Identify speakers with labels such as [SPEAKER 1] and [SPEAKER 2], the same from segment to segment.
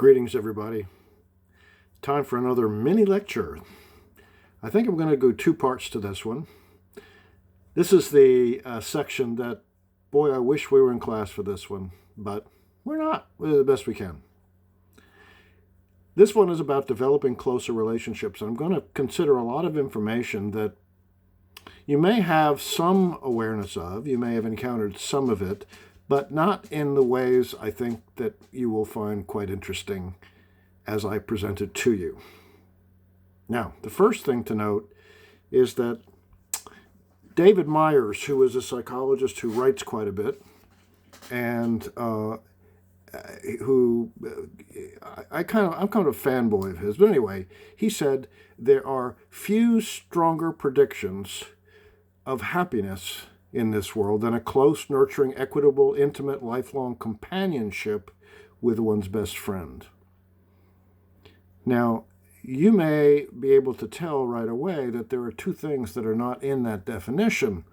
[SPEAKER 1] Greetings, everybody. Time for another mini lecture. I think I'm going to go two parts to this one. This is the section that, boy, I wish we were in class for this one, but we're not. We're the best we can. This one is about developing closer relationships. I'm going to consider a lot of information that you may have some awareness of, you may have encountered some of it, but not in the ways I think that you will find quite interesting as I present it to you. Now, the first thing to note is that David Myers, who is a psychologist who writes quite a bit, and I'm kind of a fanboy of his, but anyway, he said there are few stronger predictions of happiness in this world than a close, nurturing, equitable, intimate, lifelong companionship with one's best friend. Now, you may be able to tell right away that there are two things that are not in that definition.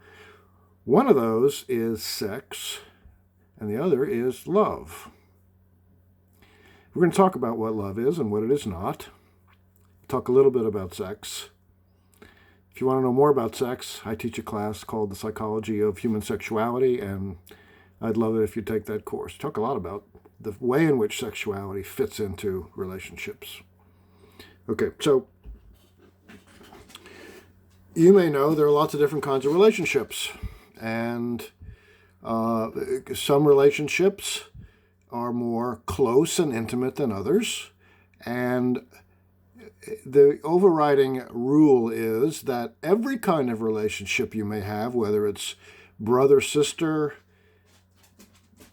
[SPEAKER 1] One of those is sex, and the other is love. We're going to talk about what love is and what it is not. Talk a little bit about sex. If you want to know more about sex, I teach a class called The Psychology of Human Sexuality, and I'd love it if you take that course. Talk a lot about the way in which sexuality fits into relationships. Okay, so you may know there are lots of different kinds of relationships, and some relationships are more close and intimate than others, and the overriding rule is that every kind of relationship you may have, whether it's brother-sister,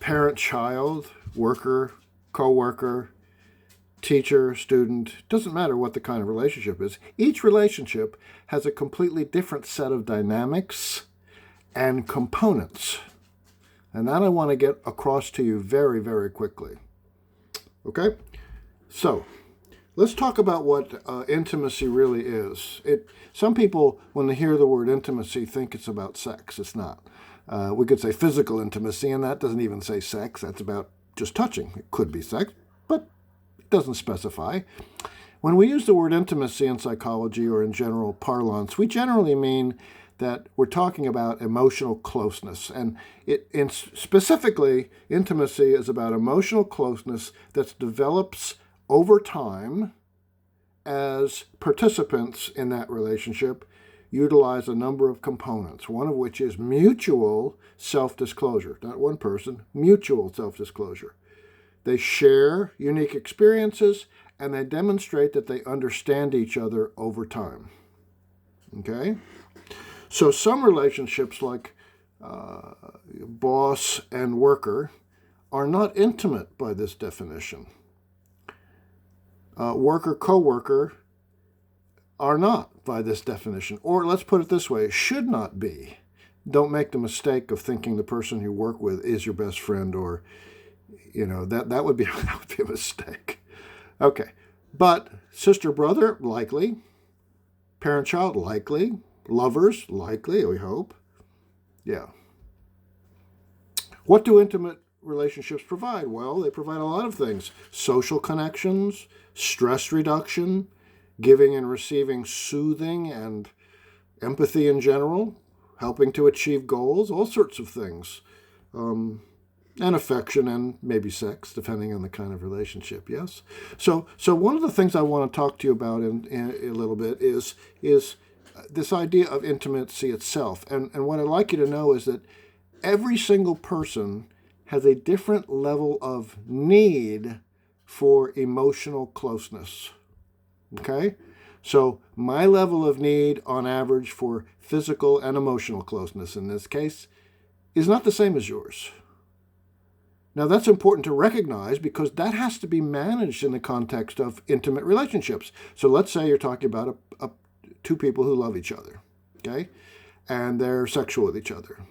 [SPEAKER 1] parent-child, worker, co-worker, teacher, student, doesn't matter what the kind of relationship is, each relationship has a completely different set of dynamics and components. And that I want to get across to you very, very quickly. Okay? So, let's talk about what intimacy really is. Some people, when they hear the word intimacy, think it's about sex. It's not. We could say physical intimacy, and that doesn't even say sex. That's about just touching. It could be sex, but it doesn't specify. When we use the word intimacy in psychology or in general parlance, we generally mean that we're talking about emotional closeness. And specifically, intimacy is about emotional closeness that develops over time as participants in that relationship utilize a number of components, one of which is mutual self-disclosure. Not one person, mutual self-disclosure. They share unique experiences, and they demonstrate that they understand each other over time. Okay? So some relationships, like boss and worker, are not intimate by this definition. Worker, co-worker are not by this definition. Or let's put it this way, should not be. Don't make the mistake of thinking the person you work with is your best friend, or, that would be a mistake. Okay. But sister, brother, likely. Parent, child, likely. Lovers, likely, we hope. Yeah. What do intimate relationships provide? Well, they provide a lot of things. Social connections, stress reduction, giving and receiving soothing and empathy in general, helping to achieve goals, all sorts of things. And affection and maybe sex, depending on the kind of relationship, yes? So one of the things I want to talk to you about in a little bit is this idea of intimacy itself. And what I'd like you to know is that every single person has a different level of need for emotional closeness. Okay? So my level of need on average for physical and emotional closeness in this case is not the same as yours. Now that's important to recognize because that has to be managed in the context of intimate relationships. So let's say you're talking about two people who love each other, okay? And they're sexual with each other.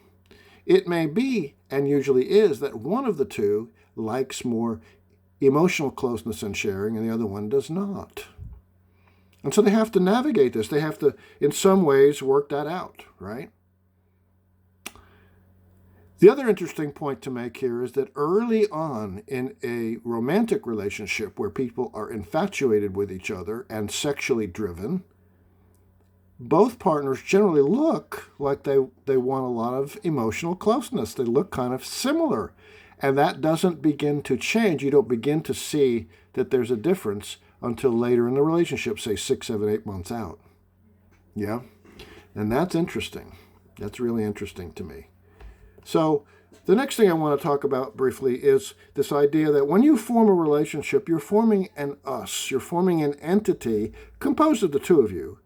[SPEAKER 1] It may be, and usually is, that one of the two likes more emotional closeness and sharing and the other one does not. And so they have to navigate this. They have to, in some ways, work that out, right? The other interesting point to make here is that early on in a romantic relationship where people are infatuated with each other and sexually driven, both partners generally look like they want a lot of emotional closeness. They look kind of similar. And that doesn't begin to change. You don't begin to see that there's a difference until later in the relationship, say 6, 7, 8 months out. Yeah? And that's interesting. That's really interesting to me. So the next thing I want to talk about briefly is this idea that when you form a relationship, you're forming an us. You're forming an entity composed of the two of you,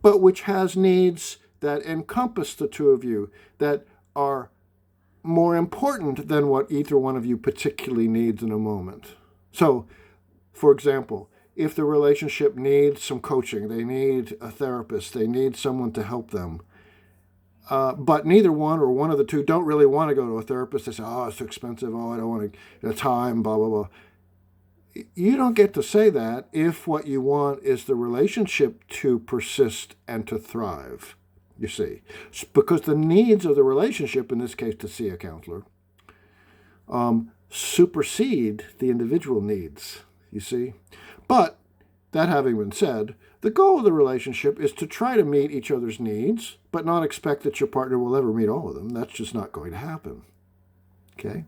[SPEAKER 1] but which has needs that encompass the two of you, that are more important than what either one of you particularly needs in a moment. So, for example, if the relationship needs some coaching, they need a therapist, they need someone to help them, but neither one or one of the two don't really want to go to a therapist. They say, oh, it's too expensive, oh, I don't want to get time, blah, blah, blah. You don't get to say that if what you want is the relationship to persist and to thrive. You see, because the needs of the relationship, in this case to see a counselor, supersede the individual needs, you see. But that having been said, the goal of the relationship is to try to meet each other's needs, but not expect that your partner will ever meet all of them. That's just not going to happen. Okay?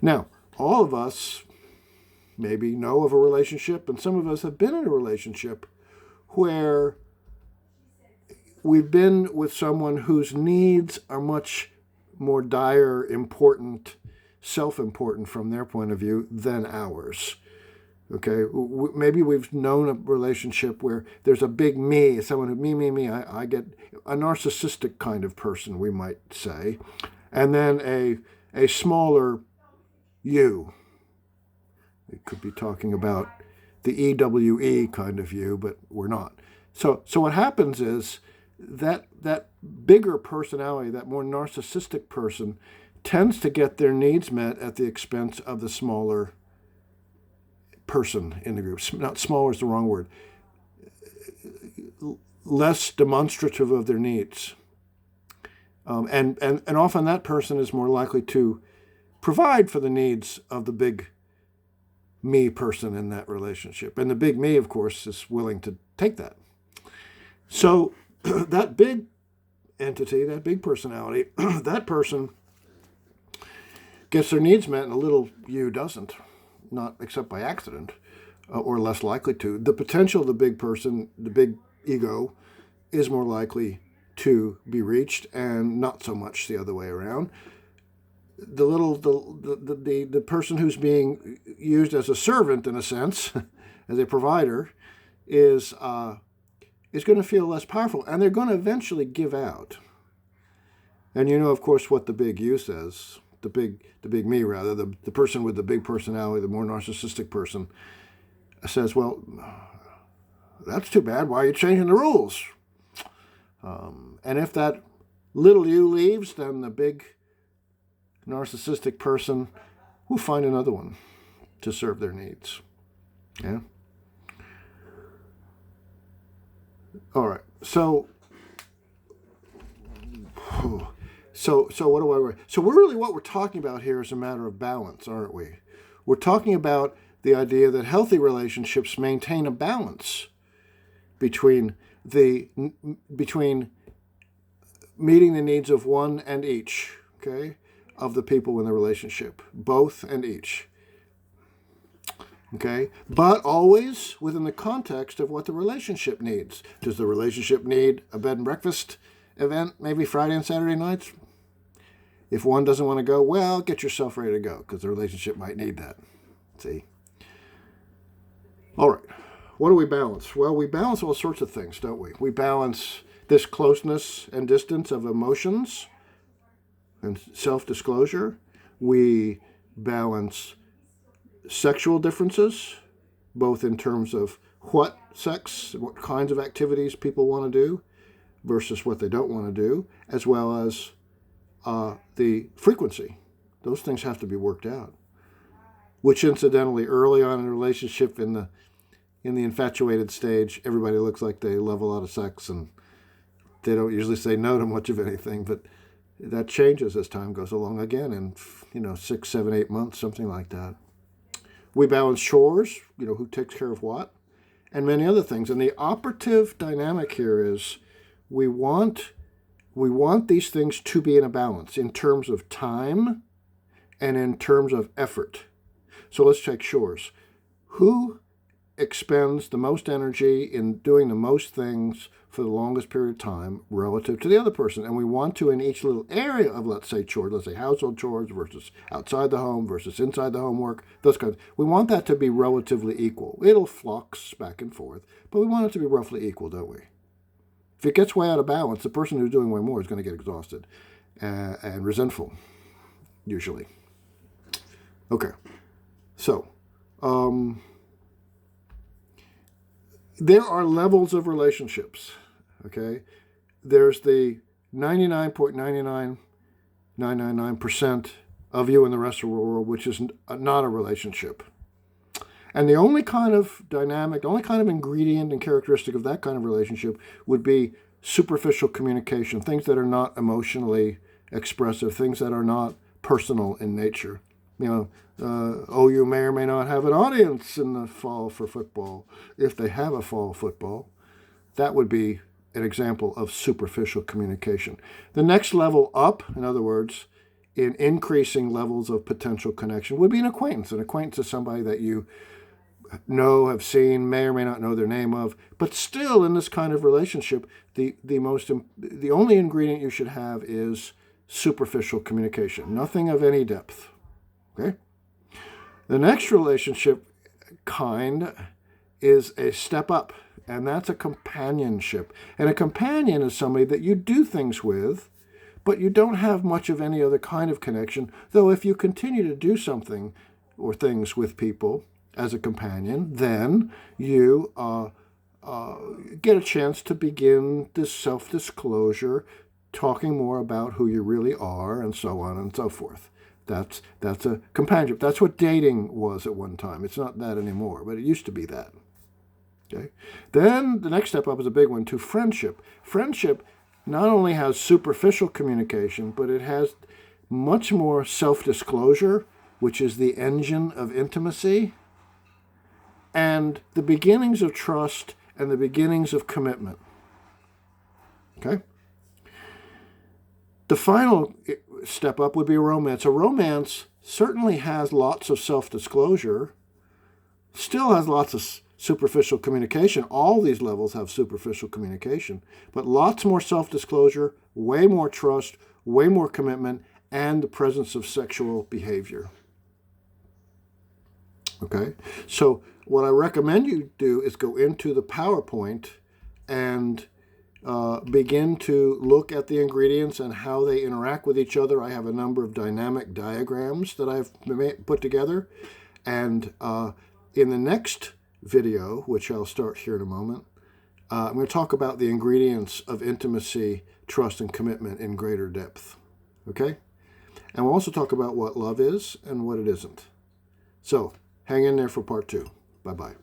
[SPEAKER 1] Now, all of us maybe know of a relationship, and some of us have been in a relationship where we've been with someone whose needs are much more dire, important, self-important from their point of view than ours. Okay, maybe we've known a relationship where there's a big me, someone who me. I get a narcissistic kind of person, we might say, and then a smaller you. We could be talking about the EWE kind of you, but we're not. So what happens is that bigger personality, that more narcissistic person, tends to get their needs met at the expense of the smaller person in the group. Not smaller is the wrong word. Less demonstrative of their needs. And often that person is more likely to provide for the needs of the big me person in that relationship. And the big me, of course, is willing to take that. So that big entity, that big personality, that person gets their needs met and the little you doesn't, not except by accident, or less likely to. The potential of the big person, the big ego, is more likely to be reached and not so much the other way around. The person who's being used as a servant, in a sense, as a provider, is going to feel less powerful, and they're going to eventually give out. And you know, of course, what the big you says, the big me rather, the person with the big personality, the more narcissistic person, says, well, that's too bad. Why are you changing the rules? And if that little you leaves, then the big narcissistic person will find another one to serve their needs. Yeah. All right. So what do I write? So what we're talking about here is a matter of balance, aren't we? We're talking about the idea that healthy relationships maintain a balance between meeting the needs of one and each, okay, of the people in the relationship, both and each. Okay, but always within the context of what the relationship needs. Does the relationship need a bed and breakfast event, maybe Friday and Saturday nights? If one doesn't want to go, well, get yourself ready to go, because the relationship might need that. See? All right. What do we balance? Well, we balance all sorts of things, don't we? We balance this closeness and distance of emotions and self-disclosure. We balance sexual differences, both in terms of what kinds of activities people want to do versus what they don't want to do, as well as the frequency. Those things have to be worked out. Which, incidentally, early on in a relationship, in the infatuated stage, everybody looks like they love a lot of sex, and they don't usually say no to much of anything. But that changes as time goes along again in 6, 7, 8 months, something like that. We balance chores, who takes care of what, and many other things. And the operative dynamic here is we want these things to be in a balance in terms of time and in terms of effort. So let's take chores. Who expends the most energy in doing the most things for the longest period of time relative to the other person? And we want to, in each little area of, let's say, chores, let's say household chores versus outside the home versus inside the home work, those kinds, we want that to be relatively equal. It'll flux back and forth, but we want it to be roughly equal, don't we? If it gets way out of balance, the person who's doing way more is going to get exhausted and resentful, usually. Okay, so there are levels of relationships, okay? There's the 99.99999% of you and the rest of the world, which is not a relationship. And the only kind of dynamic, the only kind of ingredient and characteristic of that kind of relationship would be superficial communication, things that are not emotionally expressive, things that are not personal in nature. You may or may not have an audience in the fall for football. If they have a fall football, that would be an example of superficial communication. The next level up, in other words, in increasing levels of potential connection, would be an acquaintance. An acquaintance is somebody that you know, have seen, may or may not know their name of, but still in this kind of relationship, the only ingredient you should have is superficial communication, nothing of any depth. Okay? The next relationship kind is a step up, and that's a companionship. And a companion is somebody that you do things with, but you don't have much of any other kind of connection, though if you continue to do something or things with people as a companion, then you get a chance to begin this self-disclosure, talking more about who you really are, and so on and so forth. That's a companionship. That's what dating was at one time. It's not that anymore, but it used to be that. Okay. Then the next step up is a big one, to friendship. Friendship not only has superficial communication, but it has much more self-disclosure, which is the engine of intimacy, and the beginnings of trust and the beginnings of commitment. Okay? The final step up would be a romance. A romance certainly has lots of self-disclosure, still has lots of superficial communication. All these levels have superficial communication, but lots more self-disclosure, way more trust, way more commitment, and the presence of sexual behavior. Okay? So what I recommend you do is go into the PowerPoint and begin to look at the ingredients and how they interact with each other. I have a number of dynamic diagrams that I've put together. And in the next video, which I'll start here in a moment, I'm going to talk about the ingredients of intimacy, trust, and commitment in greater depth. Okay? And we'll also talk about what love is and what it isn't. So hang in there for part 2. Bye-bye.